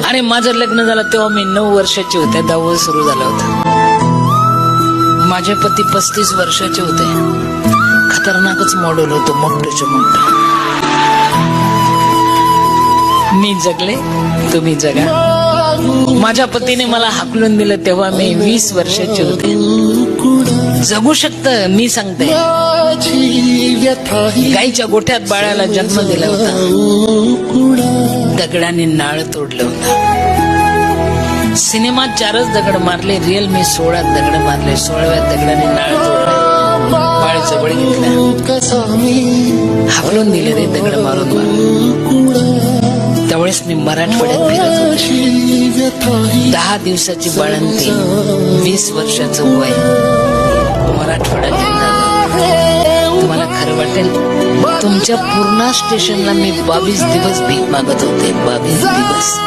आणि माझं लग्न झालं तेव्हा मी 9 वर्षाची होते, 10व सुरू झालं होतं. माझे पती 35 वर्षाचे होते. खतरनाकच मॉडेल होतं, मोठं मोठं. मी जगले, तुम्ही जगा. माझ्या पतीने मला हाकलून दिलं तेव्हा मी 20 वर्षाची होते. जगू शकत, मी सांगते. गाईच्या गोठ्यात बाळाला जन्म दिला होता. दगडाने नाळ तोडलं होतं. सिनेमात 4च दगड मारले, रिअल मी 16 दगड मारले. 16व्या दगडाने नाळ तोडले, बाळ जवळ घेतलं, हाकलून दिले रे दगड मारून मारून. त्यावेळेस मी मराठवाड्यात फिरत होते. 10 दिवसाची बाळंती, 20 वर्षाचं वय, मराठवाडा जिल्हा. तुम्हाला खरं वाटेल, तुमच्या पूर्णा स्टेशनला मी 22 दिवस भीक मागत होते. 22 दिवस.